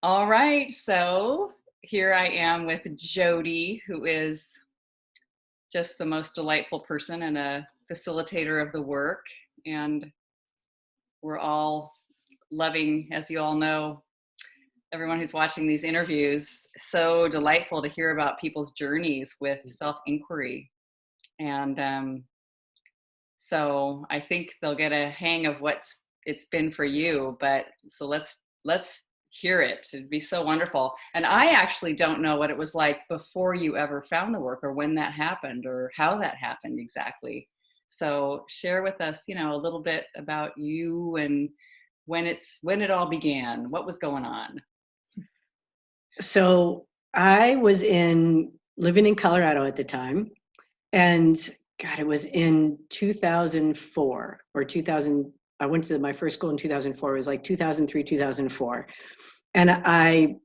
All right, so here I am with Jodi, who is just the most delightful person and a facilitator of the work. And we're all loving, as you all know, everyone who's watching these interviews, so delightful to hear about people's journeys with self-inquiry. And so I think they'll get a hang of what's it's been for you. But so let's hear it. It'd be so wonderful. And I actually don't know what it was like before you ever found the work, or when that happened, or how that happened exactly. So share with us, a little bit about you and when it all began. What was going on? So I was living in Colorado at the time, and God, it was in 2004 or 2000. I went to my first school in 2004. It was like 2003, 2004, and I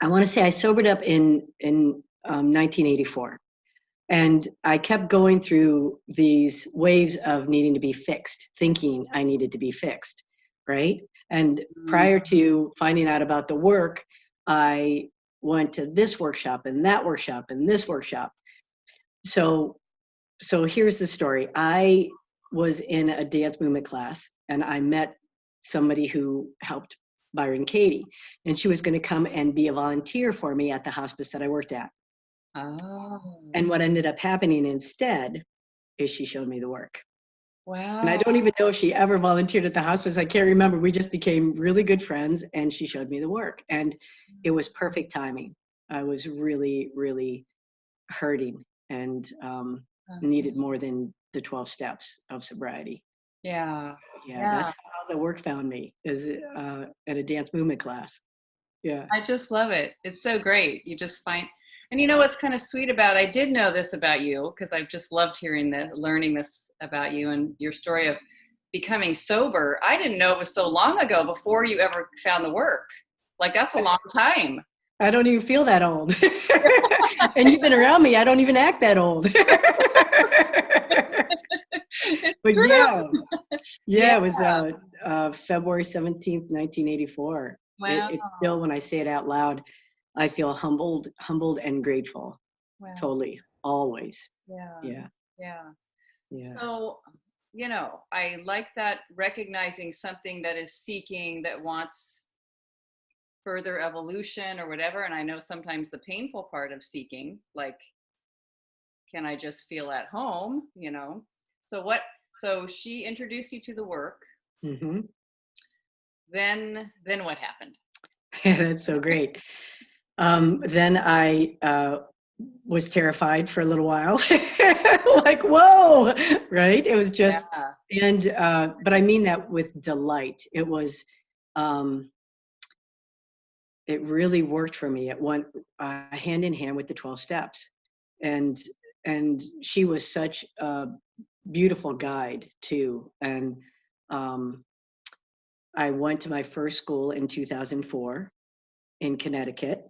want to say I sobered up in 1984, and I kept going through these waves of needing to be fixed, thinking I needed to be fixed, right? And prior to finding out about the work, I went to this workshop and that workshop and this workshop. So here's the story. I was in a dance movement class, and I met somebody who helped Byron Katie, and she was going to come and be a volunteer for me at the hospice that I worked at. Oh, And what ended up happening instead is she showed me the work. And I wow. don't even know if she ever volunteered at the hospice. I can't remember. We just became really good friends, and she showed me the work. And it was perfect timing. I was really, really hurting and needed more than the 12 steps of sobriety. Yeah. Yeah, Yeah. that's how the work found me, is at a dance movement class. Yeah. I just love it. It's so great. You just find, and you know what's kind of sweet about, I did know this about you because I've just loved learning this about you and your story of becoming sober. I didn't know it was so long ago before you ever found the work. Like that's a long time. I don't even feel that old. And you've been around me. I don't even act that old. It's But true. Yeah. yeah, it was February 17th, 1984. Wow. It's still, when I say it out loud, I feel humbled and grateful. Wow. Totally, always. Yeah. Yeah, Yeah. yeah. So, I like that, recognizing something that is seeking, that wants further evolution or whatever. And I know sometimes the painful part of seeking, like, can I just feel at home? So so she introduced you to the work. Hmm. Then what happened? That's so great. Then I was terrified for a little while, like, whoa, right? It was just, Yeah. and but I mean that with delight. Um, it really worked for me. It went hand in hand with the 12 steps, and she was such a beautiful guide too. And um, I went to my first school in 2004 in Connecticut.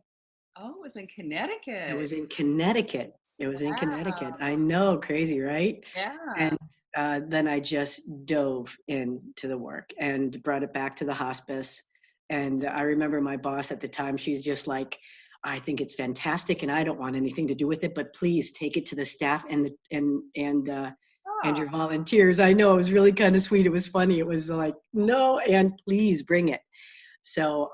Oh, it was in It Connecticut. was in Connecticut. It was in Connecticut. I Wow. know, crazy, right? Yeah. And then I just dove into the work and brought it back to the hospice. And I remember my boss at the time, she's just like, I think it's fantastic and I don't want anything to do with it, but please take it to the staff and Oh, your volunteers. I know, it was really kind of sweet. It was funny. It was like, no, and please bring it. So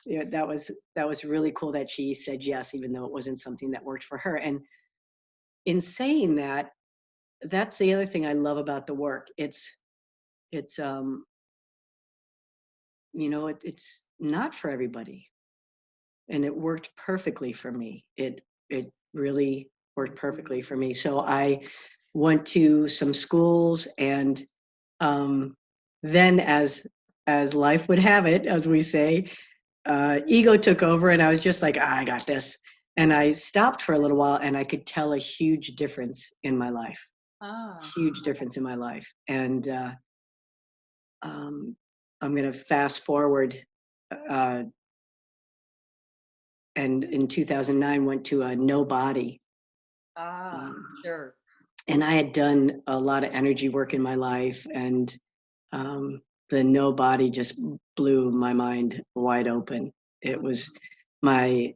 yeah, that was really cool that she said yes, even though it wasn't something that worked for her. And in saying that, that's the other thing I love about the work. It's it's not for everybody, and it worked perfectly for me. It really worked perfectly for me. So I went to some schools, and um, then as life would have it, as we say, ego took over, and I was just like, I got this. And I stopped for a little while, and I could tell a huge difference in my life. ah, Huge difference in my life. And um, I'm going to fast forward, uh, and in 2009 went to a no body. ah, Um, sure. and I had done a lot of energy work in my life, and the nobody just blew my mind wide open. It was my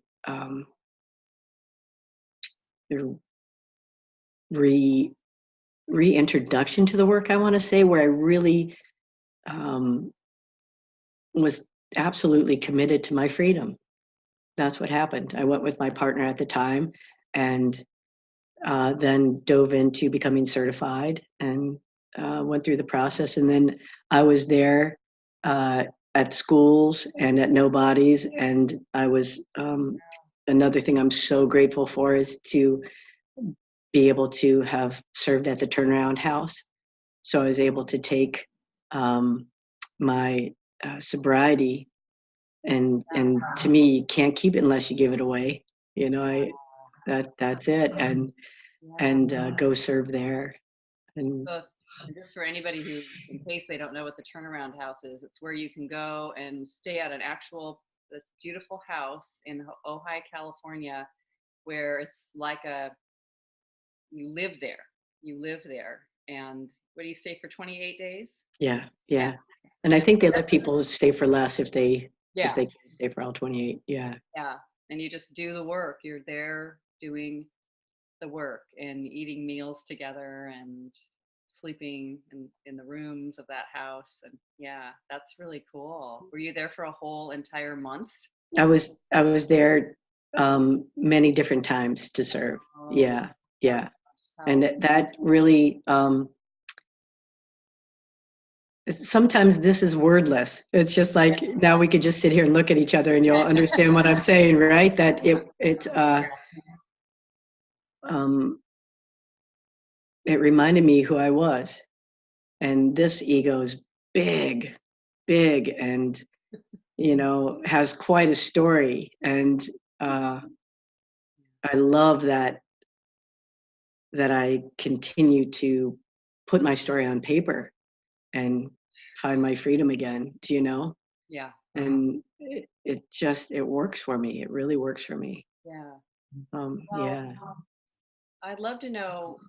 re reintroduction to the work, I want to say, where I really was absolutely committed to my freedom. That's what happened. I went with my partner at the time, and then dove into becoming certified, and went through the process. And then I was there at schools and at nobodies. And I was, another thing I'm so grateful for is to be able to have served at the turnaround house. So I was able to take my sobriety, and to me, you can't keep it unless you give it away. You know, that's it. And go serve there. And So, and just for anybody who, in case they don't know what the turnaround house is, it's where you can go and stay at an actual, this beautiful house in Ojai, California, where it's like you live there. You live there. And what do you stay for 28 days? yeah, Yeah. yeah. And I think they let people stay for less if they Yeah. can stay for all 28. Yeah. Yeah. And you just do the work. You're there doing the work and eating meals together and sleeping in the rooms of that house. And yeah, that's really cool. Were you there for a whole entire month? I was there many different times to serve. Oh, Yeah, yeah. And how, that really sometimes this is wordless. It's just like now we could just sit here and look at each other and you'll understand what I'm saying, right? That um it reminded me who I was. And this ego is big, big, and has quite a story. And uh I love that I continue to put my story on paper and find my freedom again, yeah, and it works for me. It really works for me. yeah. Well, Yeah. I'd love to know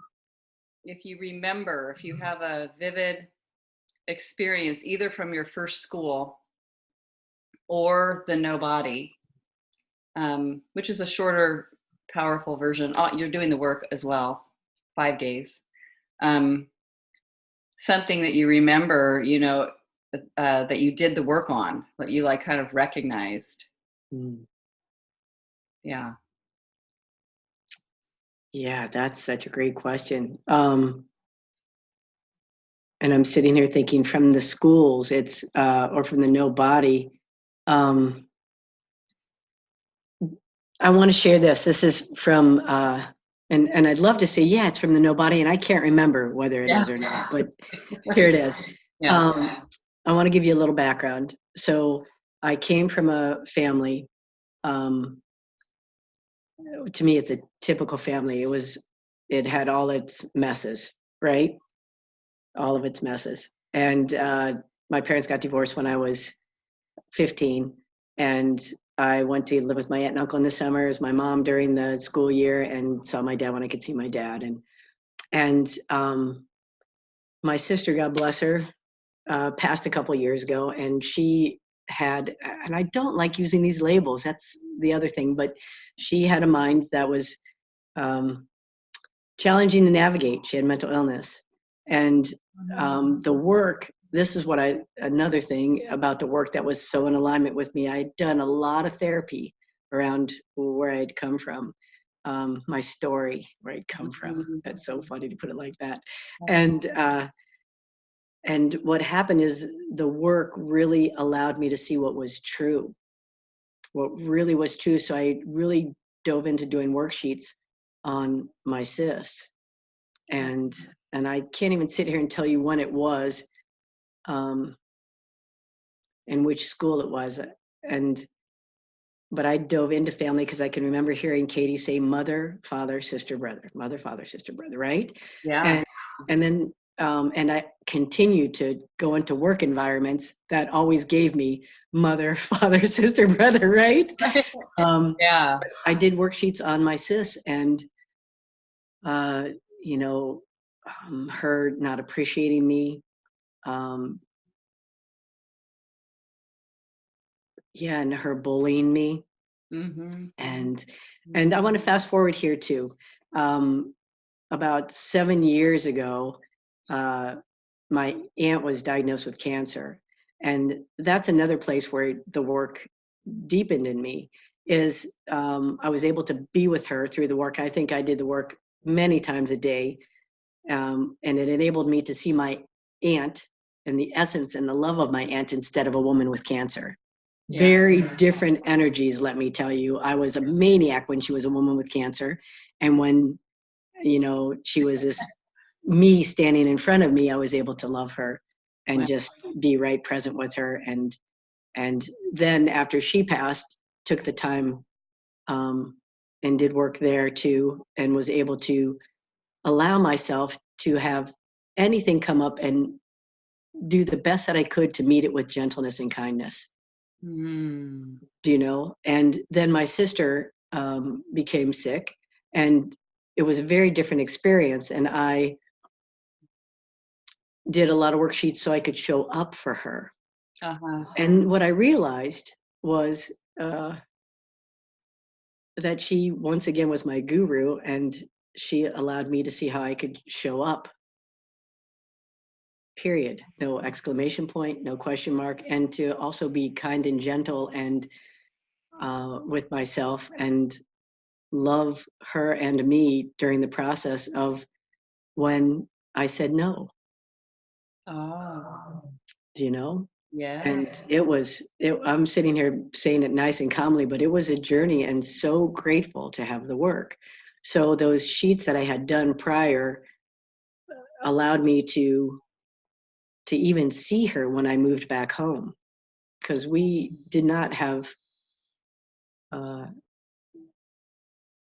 if you remember, if you have a vivid experience, either from your first school or the Nobody, which is a shorter, powerful version. Oh, you're doing the work as well, 5 days. Um, Something that you remember, that you did the work on, that you like kind of recognized. Mm. Yeah. Yeah, that's such a great question. And I'm sitting here thinking from the schools, it's or from the Nobody. Um, I want to share this. This is from, and I'd love to say, yeah, it's from the Nobody, and I can't remember whether it Yeah. is or not, but here it is. Yeah. I want to give you a little background. So I came from a family. Um, to me, it's a typical family. It had all its messes, right? All of its messes. And my parents got divorced when I was 15, and I went to live with my aunt and uncle in the summers, my mom during the school year, and saw my dad when I could see my dad. And my sister, God bless her, passed a couple years ago, and she had, and I don't like using these labels. That's the other thing, but she had a mind that was um, challenging to navigate. She had mental illness, and the work. This is another thing about the work that was so in alignment with me. I'd done a lot of therapy around where I'd come from, my story, where I'd come from. That's so funny to put it like that. And what happened is the work really allowed me to see what was true, what really was true. So I really dove into doing worksheets on my cis, and I can't even sit here and tell you when it was, um, and which school it was, and but I dove into family because I can remember hearing Katie say mother, father, sister, brother, right? Yeah. And then and I continued to go into work environments that always gave me mother, father, sister, brother, right? Yeah. I did worksheets on my cis, and uh, you know, her not appreciating me, um, yeah, and her bullying me. Mm-hmm. And I want to fast forward here too. Um, about 7 years ago, uh, my aunt was diagnosed with cancer, and that's another place where the work deepened in me. Is I was able to be with her through the work. I think I did the work many times a day, and it enabled me to see my aunt and the essence and the love of my aunt instead of a woman with cancer. Yeah. Very different energies, let me tell you. I was a maniac when she was a woman with cancer. And when, she was this me standing in front of me, I was able to love her and Wow. just be right present with her. And then after she passed, took the time um, and did work there too, and was able to allow myself to have anything come up and do the best that I could to meet it with gentleness and kindness. Mm. And then my sister became sick, and it was a very different experience, and I did a lot of worksheets so I could show up for her. Uh-huh. And what I realized was that she once again was my guru, and she allowed me to see how I could show up, period. No exclamation point, no question mark, and to also be kind and gentle and with myself, and love her and me during the process of when I said no, Oh, you know? yeah. And I'm sitting here saying it nice and calmly, but it was a journey, and so grateful to have the work. So those sheets that I had done prior allowed me to even see her when I moved back home, because we did not have, uh,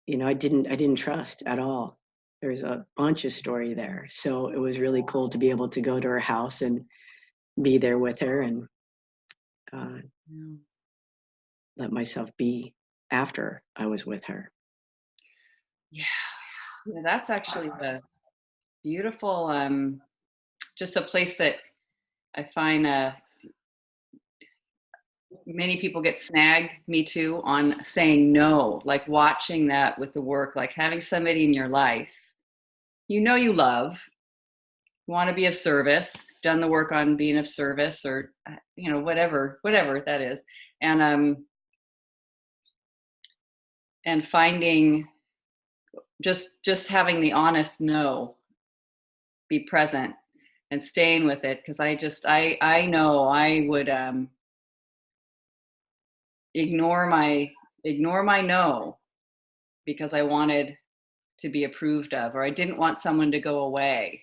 I didn't trust at all. There's a bunch of story there. So it was really cool to be able to go to her house and be there with her, and uh, Yeah. let myself be after I was with her. Yeah. Yeah, that's actually a beautiful, just a place that I find many people get snagged, me too, on saying no, like watching that with the work, like having somebody in your life you love, want to be of service, done the work on being of service, or whatever that is, and and finding just having the honest no, be present and staying with it, because I know I would ignore my no because I wanted to be approved of, or I didn't want someone to go away.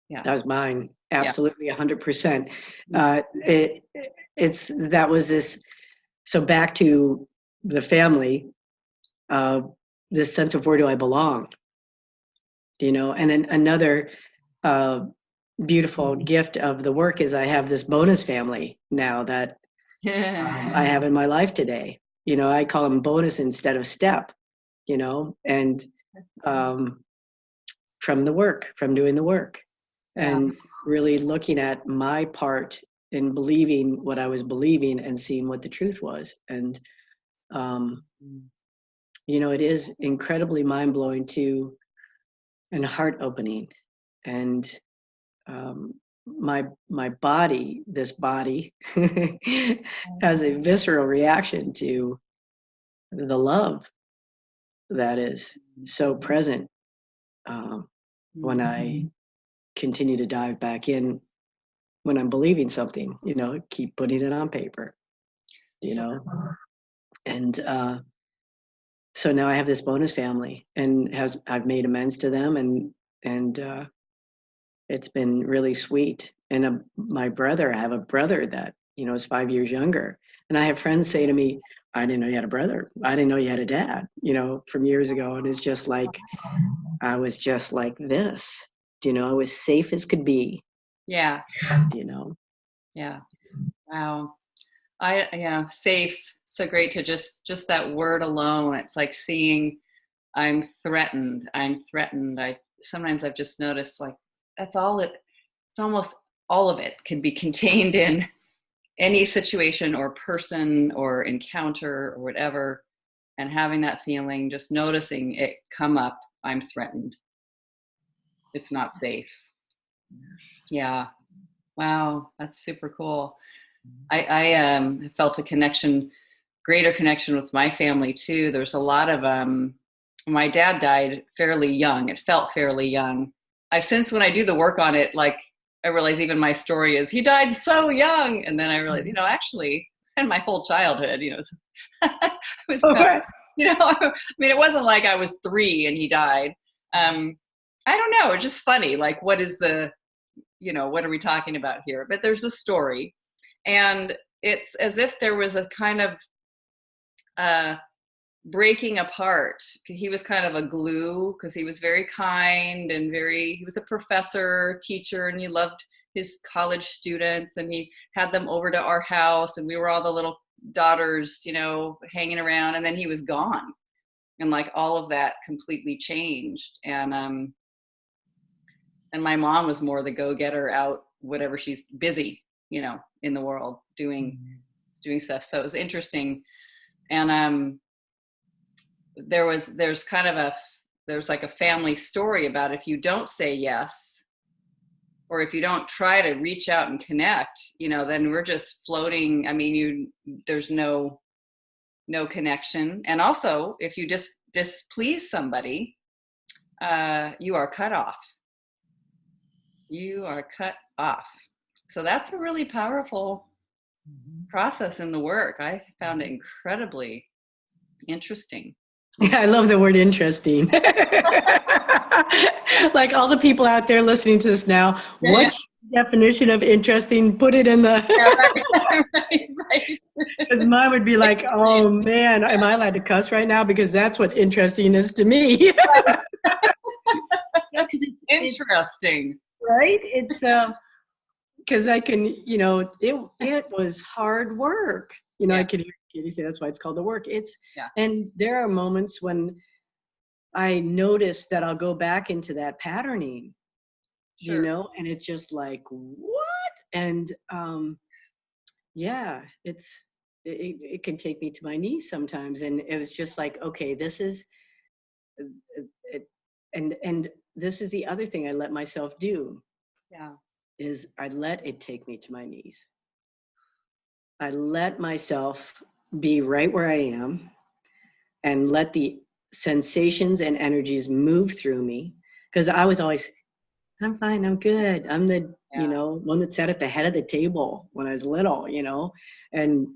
Yeah. That was mine. Yeah. Absolutely, 100%. That was this. So back to the family, uh, this sense of where do I belong, and then another uh, beautiful gift of the work is I have this bonus family now that I have in my life today. I call them bonus instead of step, and um, from doing the work, Yeah. and really looking at my part in believing what I was believing and seeing what the truth was. And, it is incredibly mind blowing too, and heart opening. And my body, this body, has a visceral reaction to the love that is so present when I continue to dive back in, when I'm believing something, keep putting it on paper, you know. And so now I have this bonus family, and I've made amends to them, and it's been really sweet. And I have a brother that is 5 years younger, and I have friends say to me, "I didn't know you had a brother. I didn't know you had a dad," from years ago. And it's just like I was just like this, I was safe as could be, Yeah. you know. Yeah. Wow. Yeah, safe. So great to just that word alone. It's like seeing I'm threatened. I'm threatened. Sometimes I've just noticed, like, that's all it's almost all of it can be contained in any situation or person or encounter or whatever, and having that feeling, just noticing it come up, I'm threatened. It's not safe. Yeah. Wow. That's super cool. I felt a connection, greater connection with my family too. There's a lot of, my dad died fairly young. It felt fairly young. I've since, when I do the work on it, like I realize even my story is he died so young. And then I realized, actually, and my whole childhood, it was kind of, I mean, it wasn't like I was 3 and he died. I don't know. It's just funny. Like, what is the, what are we talking about here? But there's a story, and it's as if there was a kind of breaking apart. He was kind of a glue because he was very kind and he was a professor, teacher, and he loved his college students, and he had them over to our house, and we were all the little daughters, hanging around, and then he was gone. And like all of that completely changed. And my mom was more the go-getter out, whatever, she's busy, in the world doing stuff. So it was interesting. And there's like a family story about if you don't say yes, or if you don't try to reach out and connect, then we're just floating. I mean, there's no connection. And also if you just displease somebody, you are cut off. You are cut off. So that's a really powerful process in the work. I found it incredibly interesting. Yeah, I love the word interesting. Like all the people out there listening to this now, what's your definition of interesting? Put it in the... right. Because mine would be like, oh man, am I allowed to cuss right now? Because that's what interesting is to me. Interesting. Right? It's because I can, it was hard work. I could hear Katie say that's why it's called the work. And there are moments when I notice that I'll go back into that patterning, and it's just like, what? And it can take me to my knees sometimes. And it was just like, okay, this is it. And this is the other thing I let myself do. Is I let it take me to my knees. I let myself be right where I am and let the sensations and energies move through me. Because I was always, I'm fine, I'm good. I'm the, one that sat at the head of the table when I was little, and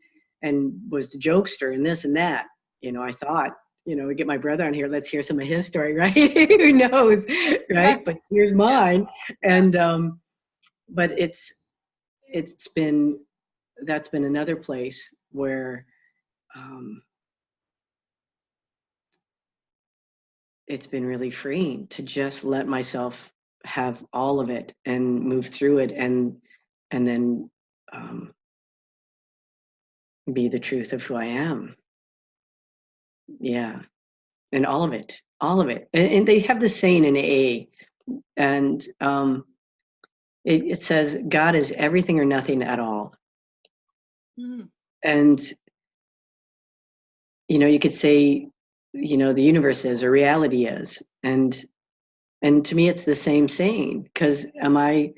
was the jokester and this and that. I thought, we get my brother on here, let's hear some of his story, right? Who knows, right? But here's mine. And, but that's been another place where it's been really freeing to just let myself have all of it and move through it and then be the truth of who I am. Yeah. And all of it. And they have this saying in AA, and it says, God is everything or nothing at all. And, you could say, the universe is, or reality is. And to me, it's the same saying, because am I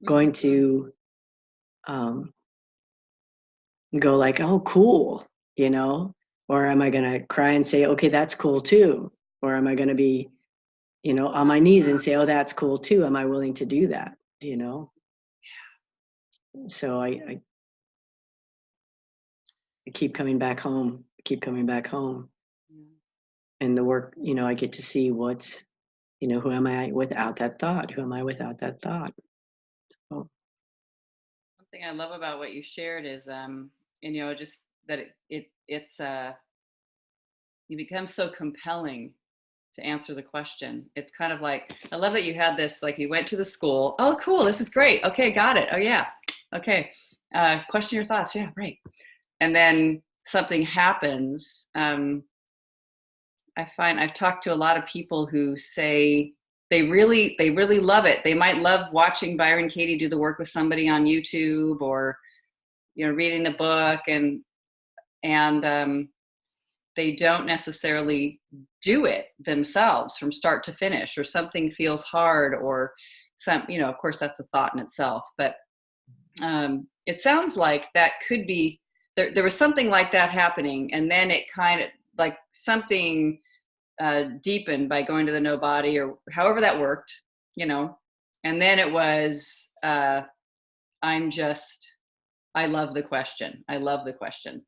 going to go like, oh, cool, or am I going to cry and say, okay, that's cool too? Or am I going to be, on my knees and say, oh, that's cool too? Am I willing to do that? So I keep coming back home, and the work, I get to see what's, who am I without that thought? Who am I without that thought? So. Something I love about what you shared is, just that it's you become so compelling to answer the question. It's kind of like, I love that you had this, like you went to the school. Oh, cool. This is great. Okay. Got it. Oh yeah. Okay. Question your thoughts. Yeah. Right. And then something happens. I find I've talked to a lot of people who say they really love it. They might love watching Byron Katie do the work with somebody on YouTube, or reading the book and they don't necessarily do it themselves from start to finish, or something feels hard, or of course that's a thought in itself, but it sounds like that could be, there was something like that happening, and then it kind of like something deepened by going to the no body, or however that worked, and then it was, I love the question. I love the question.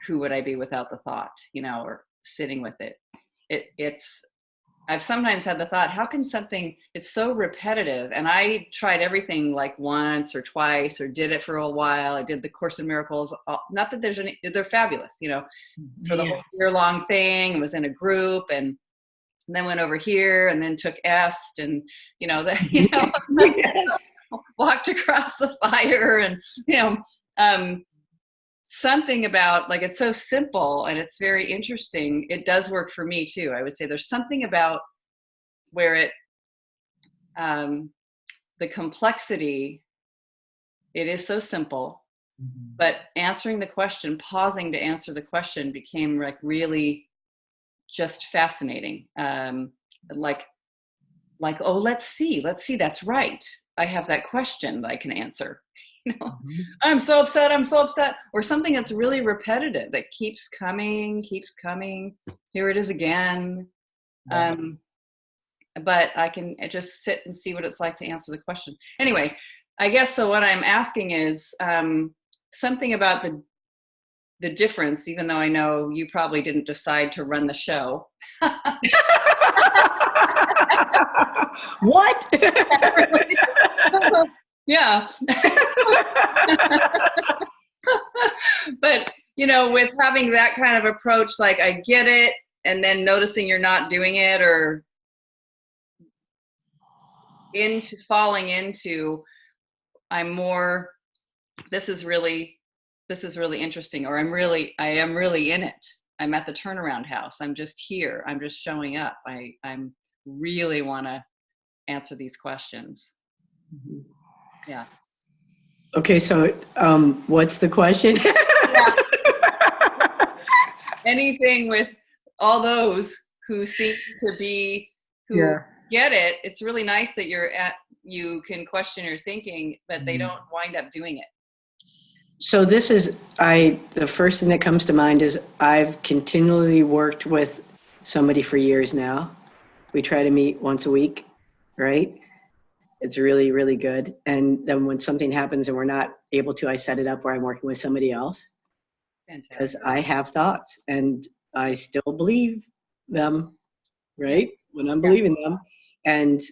Who would I be without the thought, or sitting with it? I've sometimes had the thought, how can something, it's so repetitive, and I tried everything like once or twice, or did it for a while. I did the Course in Miracles, not that they're fabulous, for the whole year-long thing, and was in a group, and then went over here, and then took est, and Yes. walked across the fire, and something about, like, it's so simple and it's very interesting. It does work for me too. I would say there's something about where it, the complexity, it is so simple, but answering the question, pausing to answer the question, became like really just fascinating. Like, oh, let's see, that's right. I have that question that I can answer. I'm so upset, or something that's really repetitive, that keeps coming. Here it is again. But I can just sit and see what it's like to answer the question. Anyway, I guess, so what I'm asking is something about the difference, even though I know you probably didn't decide to run the show. What? Yeah. But, with having that kind of approach, like, I get it, and then noticing you're not doing it, or falling into, I'm more, this is really interesting, or I am really in it. I'm at the turnaround house. I'm just here. I'm just showing up. I'm really want to answer these questions. Yeah. Okay, so what's the question? Yeah. Anything with all those who seem to be, who get it. It's really nice that you can question your thinking, but they don't wind up doing it. So this is, the first thing that comes to mind is I've continually worked with somebody for years now. We try to meet once a week, right? It's really, really good. And then when something happens and we're not able to, I set it up where I'm working with somebody else. Because I have thoughts and I still believe them, right? When I'm believing them. And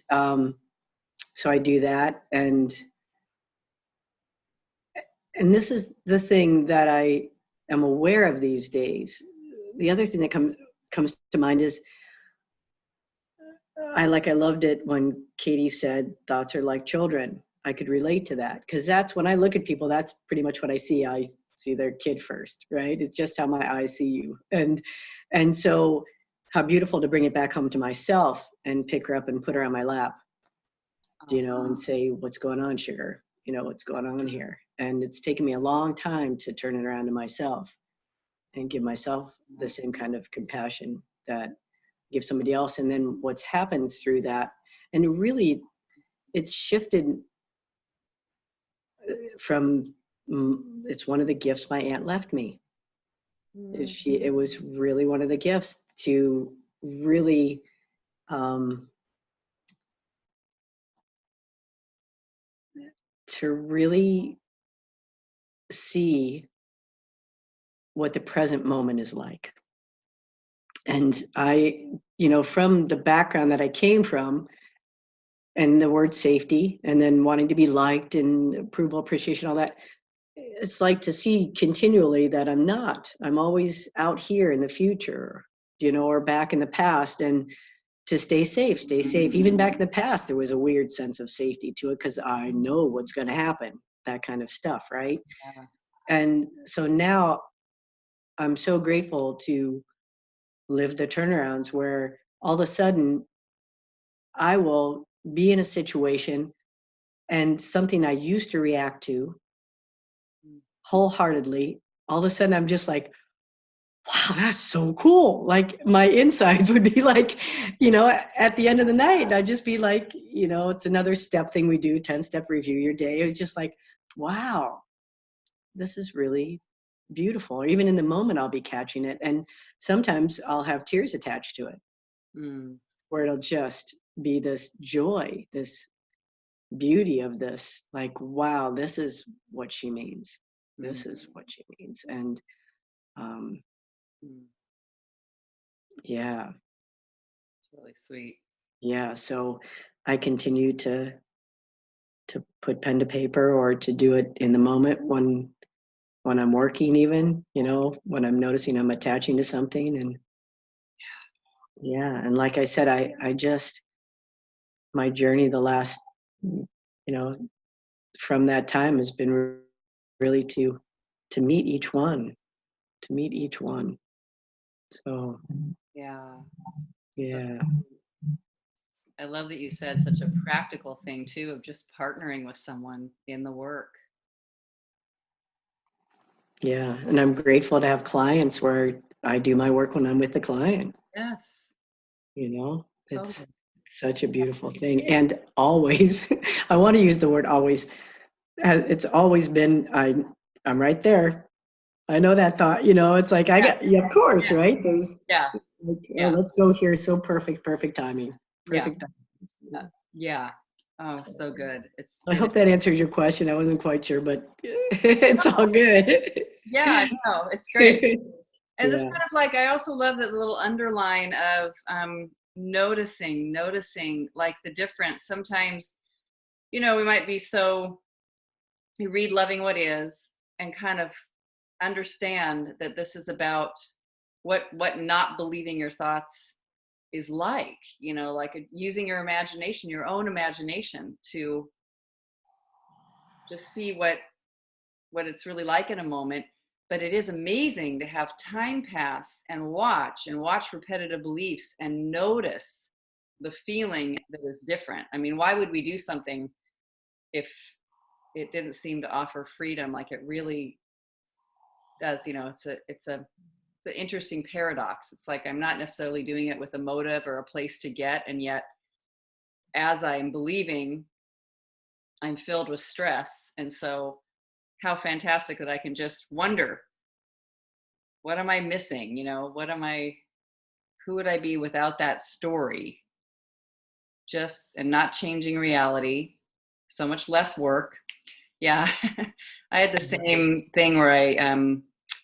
so I do that. And this is the thing that I am aware of these days. The other thing that comes to mind is I loved it when Katie said thoughts are like children. I could relate to that, because that's when I look at people, that's pretty much what I see. I see their kid first, right? It's just how my eyes see you. And so how beautiful to bring it back home to myself and pick her up and put her on my lap, and say, what's going on, sugar? What's going on here? And it's taken me a long time to turn it around to myself and give myself the same kind of compassion that give somebody else. And then what's happened through that, and really it's shifted from, it's one of the gifts my aunt left me. It was really one of the gifts to really see what the present moment is like. And I, from the background that I came from, and the word safety, and then wanting to be liked and approval, appreciation, all that, it's like to see continually that I'm always out here in the future, or back in the past, and to stay safe. Even back in the past, there was a weird sense of safety to it, because I know what's going to happen, that kind of stuff, right? Yeah. And so now I'm so grateful to live the turnarounds where all of a sudden I will be in a situation and something I used to react to wholeheartedly, all of a sudden I'm just like, wow, that's so cool. Like my insides would be like, at the end of the night, I'd just be like, it's another step thing we do, 10-step review your day. It was just like, wow, this is really beautiful. Or even in the moment, I'll be catching it. And sometimes I'll have tears attached to it, where it'll just be this joy, this beauty of this, like, wow, this is what she means. This is what she means. And yeah. It's really sweet. Yeah. So I continue to put pen to paper or to do it in the moment when I'm working, even, when I'm noticing I'm attaching to something. And yeah. And like I said, I just, my journey the last, from that time has been really to meet each one, to meet each one. So Yeah. yeah. I love that you said such a practical thing too, of just partnering with someone in the work. Yeah. And I'm grateful to have clients where I do my work when I'm with the client. Yes. It's Totally. such a beautiful thing. And always, I want to use the word always. It's always been, I'm right there. I know that thought, it's like, yeah, of course, Yeah. right? There's Yeah. like, oh, Yeah. let's go here. So perfect timing. Yeah. Perfect timing. Yeah. Oh, so good. I hope that answers your question. I wasn't quite sure, but it's all good. Yeah, no, it's great. And it's Yeah. kind of like, I also love that little underline of noticing like the difference. Sometimes, we might be you read Loving What Is and kind of understand that this is about what not believing your thoughts is like, like using your imagination, your own imagination, to just see what it's really like in a moment. But it is amazing to have time pass and watch repetitive beliefs and notice the feeling that is different. I mean, why would we do something if it didn't seem to offer freedom like it really does? It's an interesting paradox. It's like I'm not necessarily doing it with a motive or a place to get, and yet as I'm believing, I'm filled with stress. And so how fantastic that I can just wonder, what am I missing? Who would I be without that story? Just, and not changing reality. So much less work. Yeah. I had the same thing where I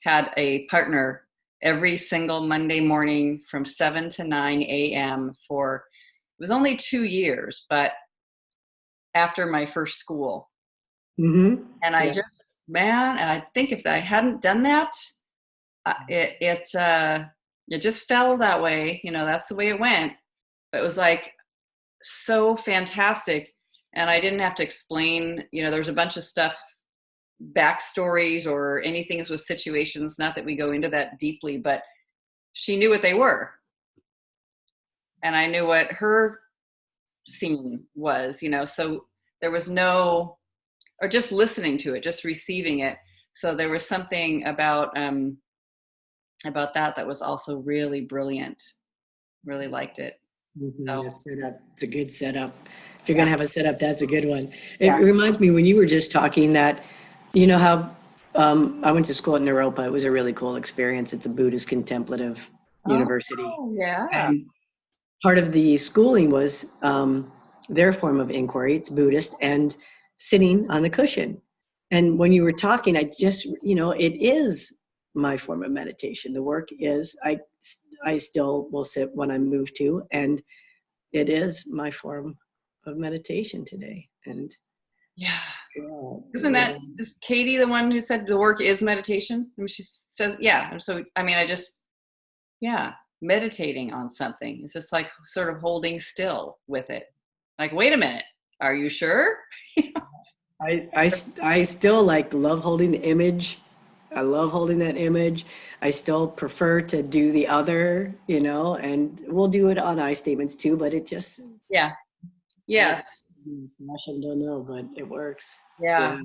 had a partner every single Monday morning from 7 to 9 a.m. for, it was only 2 years, but after my first school. Mm-hmm. And I Yeah. just, man, I think if I hadn't done that, it just fell that way. That's the way it went. But it was like so fantastic. And I didn't have to explain, there was a bunch of stuff, backstories or anything with situations, not that we go into that deeply, but she knew what they were. And I knew what her scene was, so there was no, or just listening to it, just receiving it. So there was something about that was also really brilliant. Really liked it. So That setup, it's a good setup. If you're yeah. going to have a setup, that's a good one. It Yeah. reminds me when you were just talking that, how I went to school at Naropa. It was a really cool experience. It's a Buddhist contemplative university. Oh, yeah. And part of the schooling was their form of inquiry. It's Buddhist and sitting on the cushion. And when you were talking, I just, it is my form of meditation. The work is, I still will sit when I move to, and it is my form of meditation today. And Yeah. yeah, Isn't that, is Katie the one who said the work is meditation? I mean, she says, yeah. And so, I mean, yeah, meditating on something. It's just like sort of holding still with it. Like, wait a minute, are you sure? I still love holding the image. I love holding that image. I still prefer to do the other, and we'll do it on I statements too, but it just Yeah. works. Yes. Gosh, I don't know, but it works. Yeah. Yeah.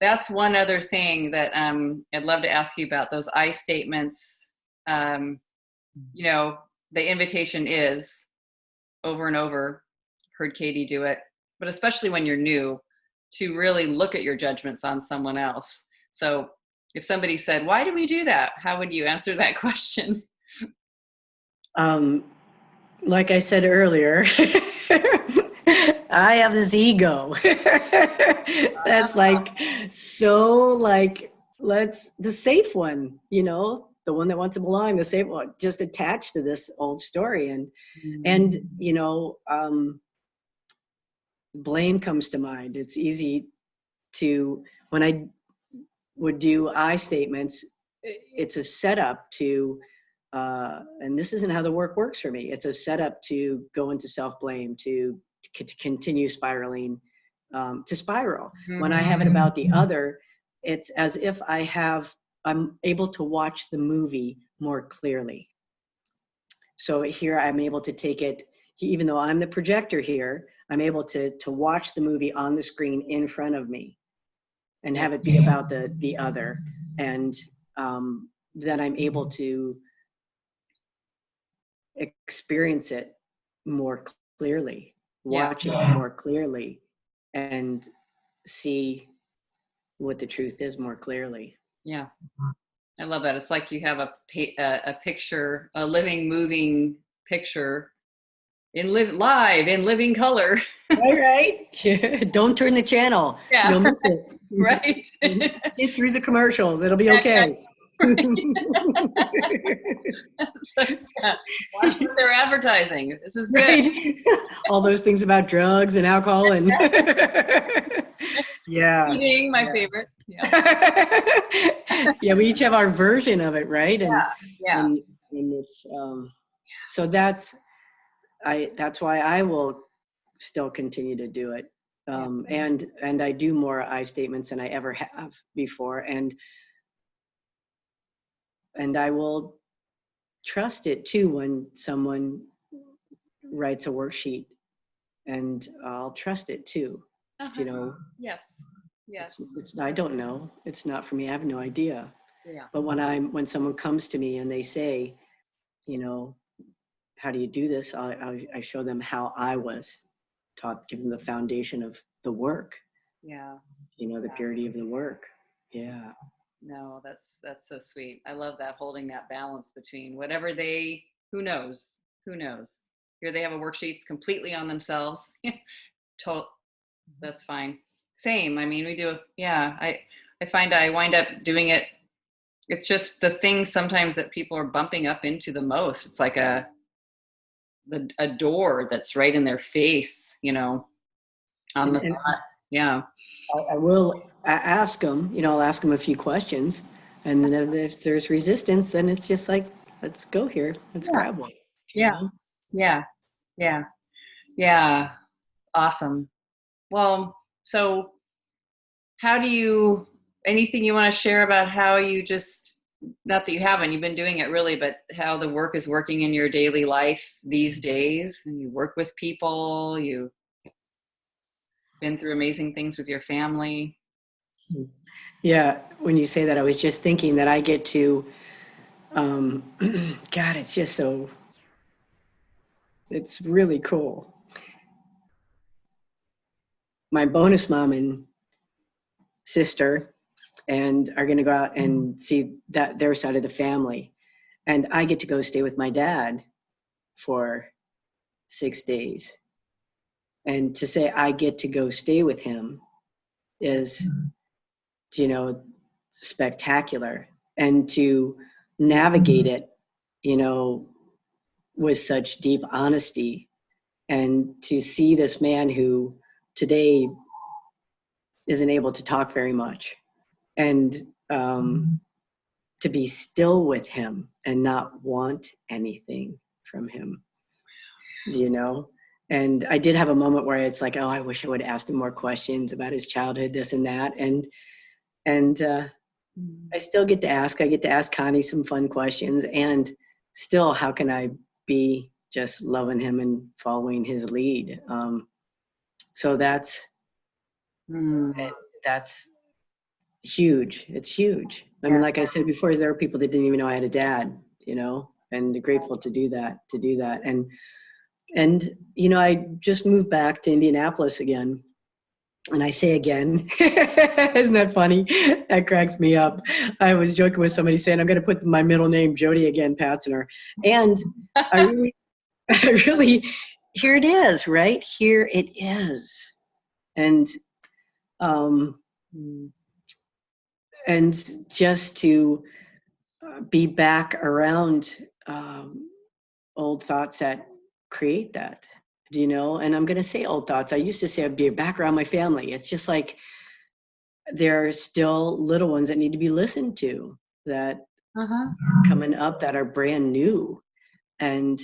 that's one other thing that I'd love to ask you about, those I statements. You know, the invitation is over and over, heard Katie do it, but especially when you're new, to really look at your judgments on someone else. So if somebody said, why do we do that? How would you answer that question? Like I said earlier, I have this ego. That's like, so like, the safe one, you know, the one that wants to belong, the safe one, just attached to this old story. And, you know, blame comes to mind. It's easy to, when I would do I statements, it's a setup to, and this isn't how the work works for me. It's a setup to go into self-blame, to continue spiraling, to spiral. When I have it about the other, it's as if I'm able to watch the movie more clearly. So here I'm able to take it, even though I'm the projector here, I'm able to watch the movie on the screen in front of me and have it be about the other. And then I'm able to experience it more clearly, watch it more clearly, and see what the truth is more clearly. Yeah. I love that. It's like you have a picture, a living, moving picture in live in living color. All right. Don't turn the channel. Yeah. You'll miss it. Right. Sit through the commercials. It'll be okay. So, yeah, watch what they're advertising. This is good. Right. All those things about drugs and alcohol and yeah. Eating, my favorite. Yeah. Yeah, we each have our version of it, right? And yeah. and it's so that's why I will still continue to do it. And I do more I statements than I ever have before, and I will trust it too when someone writes a worksheet, and I'll trust it too. You know, Yes. it's I don't know. It's not for me. I have no idea. Yeah. But when someone comes to me and they say, you know, how do you do this? I show them how I was taught, give them the foundation of the work. Yeah. You know, the purity of the work. Yeah. No, that's so sweet. I love that, holding that balance between whatever who knows. Here they have a worksheet, it's completely on themselves. Total, that's fine. Same. I mean, we do. Yeah. I find I wind up doing it. It's just the things sometimes that people are bumping up into the most. It's like a door that's right in their face, you know, on the thought. Yeah. I will ask them, you know, I'll ask them a few questions, and then if there's resistance, then it's just like, let's go here. Let's grab one. Yeah. Know? Yeah. Yeah. Yeah. Awesome. Well, so anything you want to share about how you just, not that you haven't, you've been doing it really, but how the work is working in your daily life these days, and you work with people, you've been through amazing things with your family. Yeah, when you say that, I was just thinking that I get to, God, it's just so, it's really cool. My bonus mom and sister and are going to go out and see that their side of the family. And I get to go stay with my dad for 6 days. And to say I get to go stay with him is, you know, spectacular. And to navigate it, you know, with such deep honesty, and to see this man who today isn't able to talk very much, and to be still with him and not want anything from him, you know? And I did have a moment where it's like, oh, I wish I would ask him more questions about his childhood, this and that. And I still get to ask. I get to ask Connie some fun questions. And still, how can I be just loving him and following his lead? So that's huge. It's huge. I mean, Yeah. like I said before, there were people that didn't even know I had a dad, and grateful to do that. And I just moved back to Indianapolis again. And I say again, isn't that funny? That cracks me up. I was joking with somebody saying, I'm going to put my middle name, Jodi again, Patisner. And I really, I really, here it is, right? Here it is. And, um, Mm. and just to be back around old thoughts that create that, and I'm going to say old thoughts. I used to say I'd be back around my family. It's just like there are still little ones that need to be listened to, that Uh-huh. coming up, that are brand new. And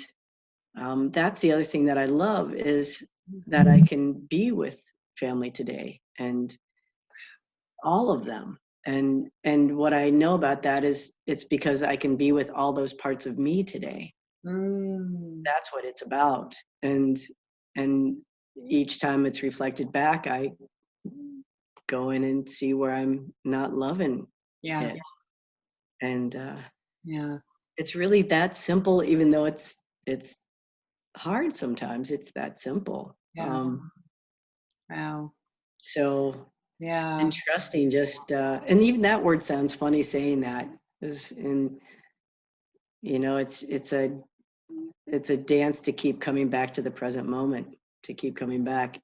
that's the other thing that I love, is that I can be with family today, and all of them. And what I know about that is it's because I can be with all those parts of me today. Mm. That's what it's about. And each time it's reflected back, I go in and see where I'm not loving Yeah. it. And Yeah. it's really that simple, even though it's hard sometimes. It's that simple. Yeah. Wow. So, Yeah. and trusting, just and even that word sounds funny saying that, is in it's a dance to keep coming back to the present moment, to keep coming back.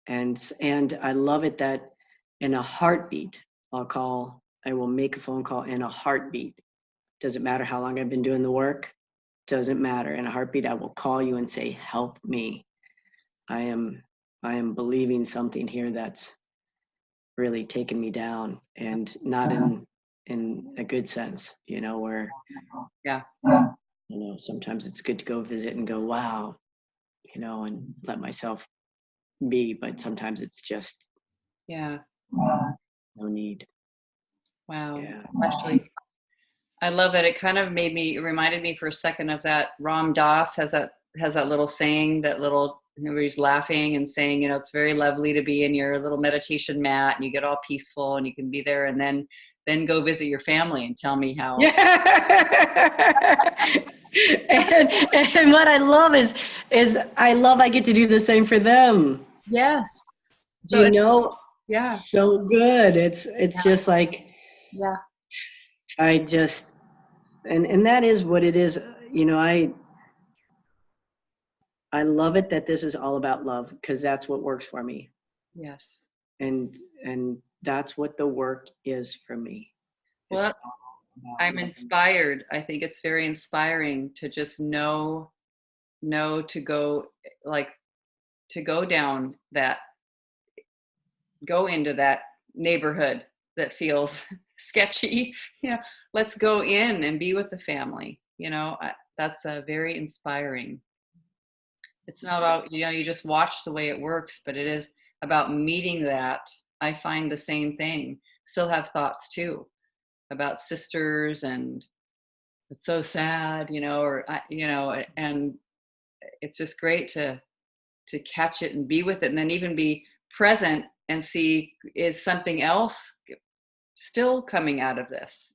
And I love it that in a heartbeat, I will make a phone call in a heartbeat. Doesn't matter how long I've been doing the work. Doesn't matter. In a heartbeat, I will call you and say, help me. I am believing something here that's really taken me down, and not in a good sense, where, Yeah. sometimes it's good to go visit and go, wow, and let myself be, but sometimes it's just Yeah. no need. Wow. Yeah. Actually, I love it. It kind of it reminded me for a second of that Ram Dass has that little saying, where he's laughing and saying, it's very lovely to be in your little meditation mat and you get all peaceful and you can be there, and then go visit your family and tell me how. Yeah. and what I love is I get to do the same for them. Yes. Do So you know? yeah. So good. It's Yeah. just like, Yeah. I just, and that is what it is. I love it that this is all about love, because that's what works for me. Yes. And that's what the work is for me. It's Well, all about I'm loving. inspired. I think it's very inspiring to just know to go, like, to go into that neighborhood that feels sketchy. Let's go in and be with the family. That's very inspiring. It's not about, you just watch the way it works, but it is about meeting that. I find the same thing. Still have thoughts too about sisters, and it's so sad, and it's just great to catch it and be with it, and then even be present and see, is something else still coming out of this,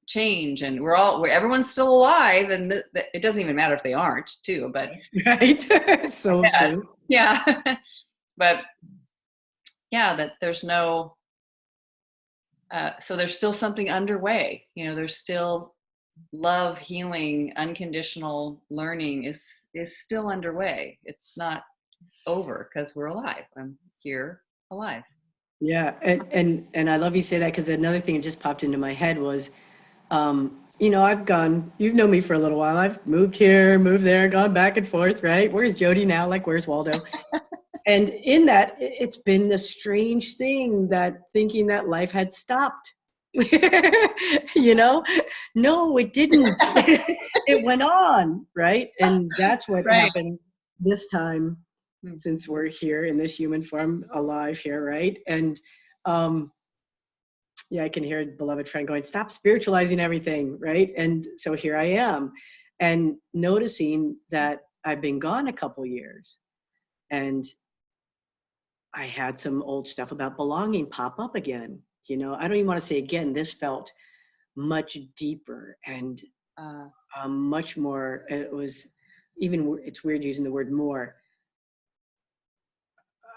change, and everyone's still alive, and it doesn't even matter if they aren't too, but Right. So yeah, true. yeah. But yeah, that there's no so there's still something underway, there's still love, healing, unconditional learning is still underway. It's not over because we're alive. I'm here alive. Yeah. And I love you say that, because another thing that just popped into my head was, you've known me for a little while. I've moved here, moved there, gone back and forth, right? Where's Jodi now? Like, where's Waldo? And in that, it's been a strange thing, that thinking that life had stopped. No, it didn't. It went on, right? And that's what Right. happened this time, Hmm. since we're here in this human form, alive here, right? And yeah, I can hear a beloved friend going, stop spiritualizing everything, right? And so here I am, and noticing that I've been gone a couple years, and I had some old stuff about belonging pop up again I don't even want to say again, this felt much deeper and much more, it was even, it's weird using the word more.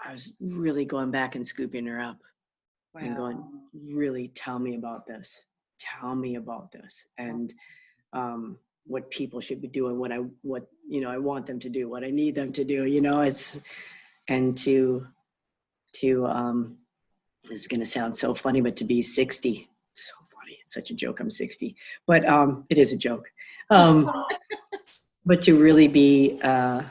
I was really going back and scooping her up and going, really tell me about this. Tell me about this. And what people should be doing, what I want them to do, what I need them to do, it's, and to this is going to sound so funny, but to be 60, so funny. It's such a joke. I'm 60, but it is a joke. But to really be, to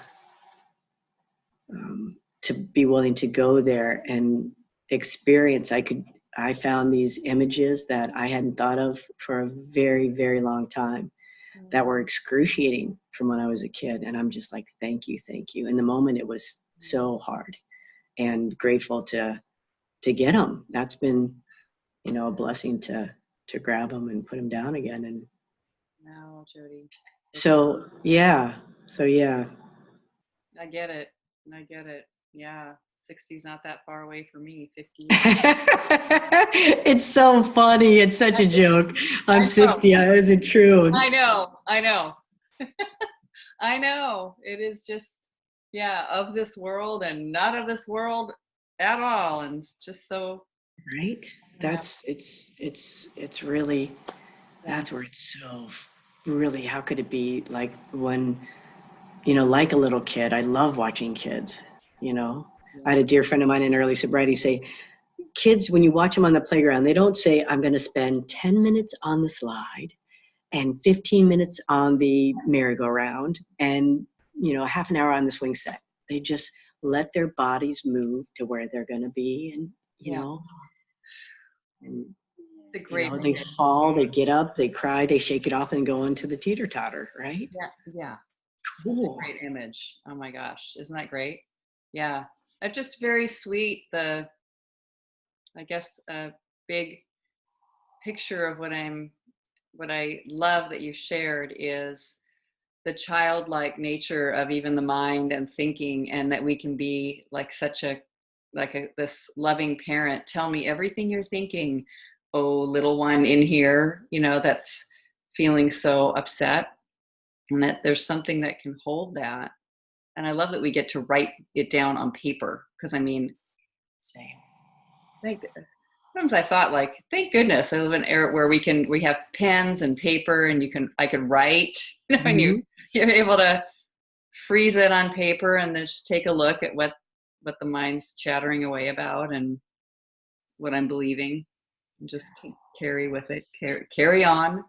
be willing to go there and experience, I found these images that I hadn't thought of for a very, very long time that were excruciating from when I was a kid. And I'm just like, thank you, thank you. In the moment, it was so hard, and grateful to get them. That's been, a blessing to grab them and put them down again. And no, Jodi. So yeah. I get it. Yeah. 60's not that far away for me. 50. It's so funny. It's such a joke. I'm 60. It isn't true. I know. I know. It is just, of this world and not of this world at all. And just so. Right. That's, it's really, that's where it's so really, how could it be like when, like a little kid? I love watching kids, I had a dear friend of mine in early sobriety say, kids, when you watch them on the playground, they don't say, I'm going to spend 10 minutes on the slide and 15 minutes on the merry-go-round and, half an hour on the swing set. They just let their bodies move to where they're going to be. And, and it's a great they fall, they get up, they cry, they shake it off and go into the teeter-totter, right? Yeah. Cool. Such a great image. Oh my gosh. Isn't that great? Yeah. That's just very sweet. I guess a big picture of what I love that you shared is the childlike nature of even the mind and thinking, and that we can be like this loving parent. Tell me everything you're thinking, oh little one in here, that's feeling so upset, and that there's something that can hold that. And I love that we get to write it down on paper, because Same. Sometimes I thought, like, thank goodness I live in an era where we have pens and paper, and I could write, and you're able to freeze it on paper and then just take a look at what the mind's chattering away about and what I'm believing, and just carry with it, carry on.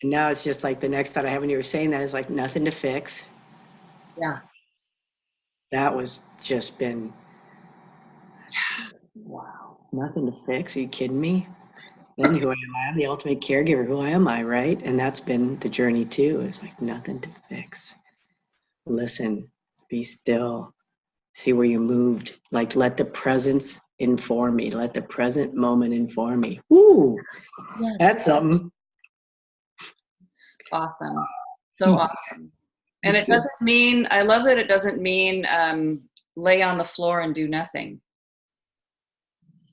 And now it's just like the next thought I have when you were saying that is like nothing to fix. Yeah. That was just been, wow, nothing to fix. Are you kidding me? Then who am I? I'm the ultimate caregiver. Who am I, right? And that's been the journey too. It's like nothing to fix. Listen, be still, see where you moved. Like let the presence inform me. Let the present moment inform me. Woo! That's something. Awesome. So awesome. And it doesn't mean, I love that it doesn't mean lay on the floor and do nothing.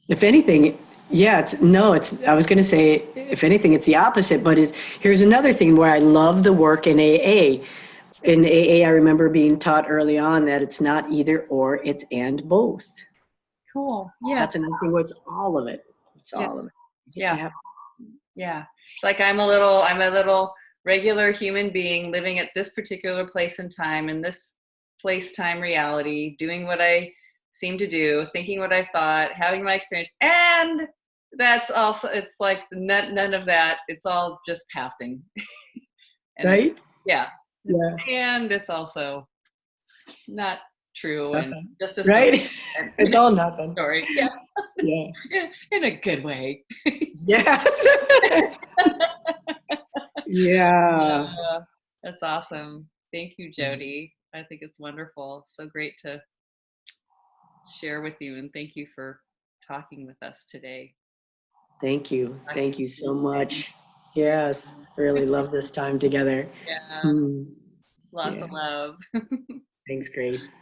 If anything, I was going to say, if anything, it's the opposite, but here's another thing where I love the work in AA. In AA, I remember being taught early on that it's not either or, it's and both. Cool. Yeah. That's another thing where it's all of it. It's all of it. Yeah. It's like I'm a little regular human being living at this particular place and time, in this place-time reality, doing what I seem to do, thinking what I've thought, having my experience. And that's also, it's like none of that. It's all just passing. Right? Yeah. And it's also not true. Nothing. And just a story. Right? It's all nothing. Story. Yeah. In a good way. Yes. Yeah. That's awesome. Thank you, Jodi. I think it's wonderful. So great to share with you, and thank you for talking with us today. Thank you. Thank you so much. Yes. Really love this time together. Yeah. Lots of love. Thanks, Grace.